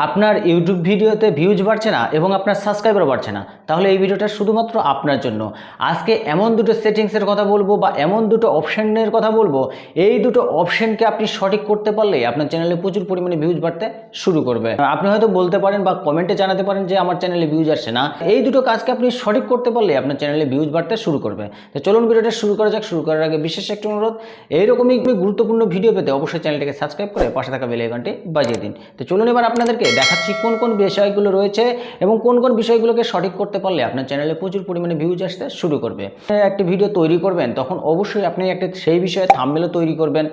আপনার ইউটিউব ভিডিওতে ভিউজ বাড়ছে না এবং আপনার সাবস্ক্রাইবার বাড়ছে না, তাহলে এই ভিডিওটা শুধুমাত্র আপনার জন্য। আজকে এমন দুটো সেটিংসের কথা বলবো বা এমন দুটো অপশনের কথা বলবো, এই দুটো অপশনকে আপনি সঠিক করতে পারলেই আপনার চ্যানেলে প্রচুর পরিমাণে ভিউজ বাড়তে শুরু করবে। আপনি হয়তো বলতে পারেন বা কমেন্টে জানাতে পারেন যে আমার চ্যানেলে ভিউজ আসছে না। এই দুটো কাজকে আপনি সঠিক করতে পারলে আপনার চ্যানেলে ভিউজ বাড়তে শুরু করবে। তো চলুন ভিডিওটা শুরু করা যাক। শুরু করার আগে বিশেষ একটা অনুরোধ, এইরকমই গুরুত্বপূর্ণ ভিডিও পেতে অবশ্যই চ্যানেলটিকে সাবস্ক্রাইব করে পাশে থাকা বেল আইকনটি বাজিয়ে দিন। তো চলুন এবার আপনাদেরকে দেখাচ্ছি কোন কোন বিষয়গুলো রয়েছে এবং কোন কোন বিষয়গুলোকে সঠিক করতে পারলে আপনার চ্যানেলে প্রচুর পরিমাণে ভিউজ আসতে শুরু করবে। একটি ভিডিও তৈরি করবেন তখন অবশ্যই আপনি একটা সেই বিষয়ে থাম্বনেল তৈরি করবেন।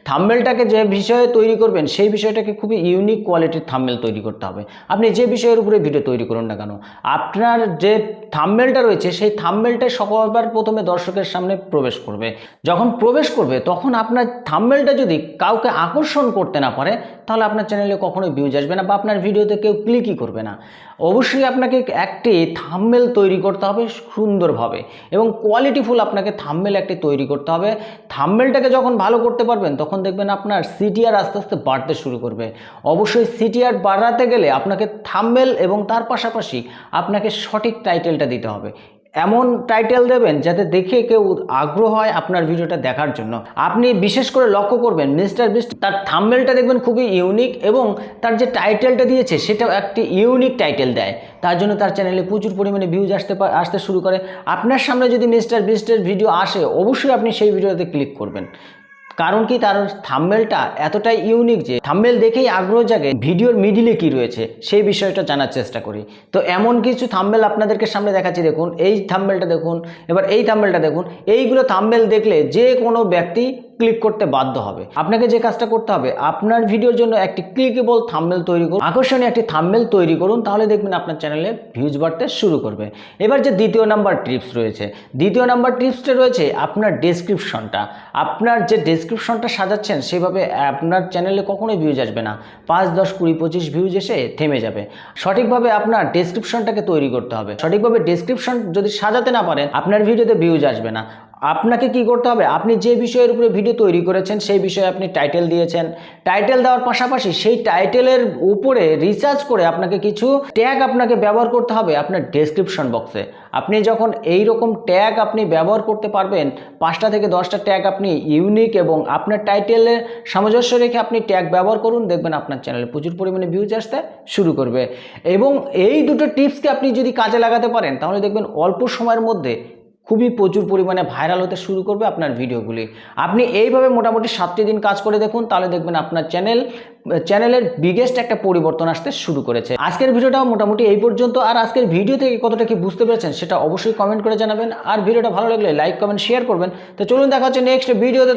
থাম্বনেলটাকে যে বিষয়ে তৈরি করবেন সেই বিষয়টাকে খুবই ইউনিক কোয়ালিটির থাম্বনেল তৈরি করতে হবে। আপনি যে বিষয়ের উপরে ভিডিও তৈরি করুন না কেন, আপনার যে থাম্বনেলটা রয়েছে সেই থাম্বনেলটা সবার প্রথমে দর্শকের সামনে প্রবেশ করবে। যখন প্রবেশ করবে তখন আপনার থাম্বনেলটা যদি কাউকে আকর্ষণ করতে না পারে, তাহলে আপনার চ্যানেলে কখনোই ভিউজ আসবে না বা আপনার ভিডিওতে কেউ ক্লিকই করবে না। অবশ্যই আপনাকে একটি থাম্বনেল তৈরি করতে হবে সুন্দরভাবে এবং কোয়ালিটিফুল। আপনাকে থাম্বনেল একটি তৈরি করতে হবে। থাম্বনেলটাকে যখন ভালো করতে পারবেন তখন দেখবেন আপনার সিটিআর আস্তে আস্তে বাড়তে শুরু করবে। অবশ্যই সিটিআর বাড়াতে গেলে আপনাকে থাম্বনেল এবং তার পাশাপাশি আপনাকে সঠিক টাইটেলটা দিতে হবে। এমন টাইটেল দেবেন যাতে দেখে কেউ আগ্রহ হয় আপনার ভিডিওটা দেখার জন্য। আপনি বিশেষ করে লক্ষ্য করবেন মিস্টার বিস্ট তার থাম্বনেলটা দেখবেন খুবই ইউনিক এবং তার যে টাইটেলটা দিয়েছে সেটাও একটি ইউনিক টাইটেল দেয়। তার জন্য তার চ্যানেলে প্রচুর পরিমাণে ভিউজ আসতে শুরু করে। আপনার সামনে যদি মিস্টার বিস্টের ভিডিও আসে, অবশ্যই আপনি সেই ভিডিওতে ক্লিক করবেন। কারণ কি, তার থাম্বনেলটা এতটাই ইউনিক যে থাম্বনেল দেখেই আগ্রহ জাগে ভিডিওর মিডিলে কি রয়েছে সেই বিষয়টা জানার চেষ্টা করি। তো এমন কিছু থাম্বনেল আপনাদেরকে সামনে দেখাচ্ছি। দেখুন এই থাম্বনেলটা দেখুন, এবার এই থাম্বনেলটা দেখুন। এইগুলো থাম্বনেল দেখলে যে কোনো ব্যক্তি ক্লিক করতে বাধ্য হবে। আপনাকে যে কাজটা করতে হবে, আপনার ভিডিওর জন্য একটি ক্লিকেবল থাম্বনেল তৈরি করুন, আকর্ষণীয় একটি থাম্বনেল তৈরি করুন, তাহলে দেখবেন আপনার চ্যানেলে ভিউজ বাড়তে শুরু করবে। এবার যে দ্বিতীয় নাম্বার টিপস রয়েছে, দ্বিতীয় নাম্বার টিপসটা রয়েছে আপনার ডেসক্রিপশনটা। আপনার যে ডেসক্রিপশনটা সাজাচ্ছেন সেভাবে আপনার চ্যানেলে কখনোই ভিউজ আসবে না। 5, 10, 20, 25 ভিউজ এসে থেমে যাবে। সঠিকভাবে আপনার ডেসক্রিপশনটাকে তৈরি করতে হবে। সঠিকভাবে ডেসক্রিপশন যদি সাজাতে না পারেন, আপনার ভিডিওতে ভিউজ আসবে না। আপনাকে কি করতে হবে, আপনি যে বিষয়ের উপরে ভিডিও তৈরি করেছেন সেই বিষয়ে আপনি টাইটেল দিয়েছেন। টাইটেল দেওয়ার পাশাপাশি সেই টাইটেলের উপরে রিসার্চ করে আপনাকে কিছু ট্যাগ আপনাকে ব্যবহার করতে হবে আপনার ডেসক্রিপশন বক্সে। আপনি যখন এই রকম ট্যাগ আপনি ব্যবহার করতে পারবেন, 5টা থেকে 10টা ট্যাগ আপনি ইউনিক এবং আপনার টাইটেলে সামঞ্জস্য রেখে আপনি ট্যাগ ব্যবহার করুন, দেখবেন আপনার চ্যানেলে প্রচুর পরিমাণে ভিউজ আসতে শুরু করবে। এবং এই দুটো টিপসকে আপনি যদি কাজে লাগাতে পারেন, তাহলে দেখবেন অল্প সময়ের মধ্যে খুবই প্রচুর পরিমাণে ভাইরাল হতে শুরু করবে আপনার ভিডিওগুলি। আপনি এইভাবে মোটামুটি 7টি দিন কাজ করে দেখুন, তাহলে দেখবেন আপনার চ্যানেলের বিগেস্ট একটা পরিবর্তন আসতে শুরু করেছে। আজকের ভিডিওটাও মোটামুটি এই পর্যন্ত। আর আজকের ভিডিও থেকে কতটা কি বুঝতে পেরেছেন সেটা অবশ্যই কমেন্ট করে জানাবেন। আর ভিডিওটা ভালো লাগলে লাইক, কমেন্ট, শেয়ার করবেন। তো চলুন দেখা হচ্ছে নেক্সট ভিডিওতে।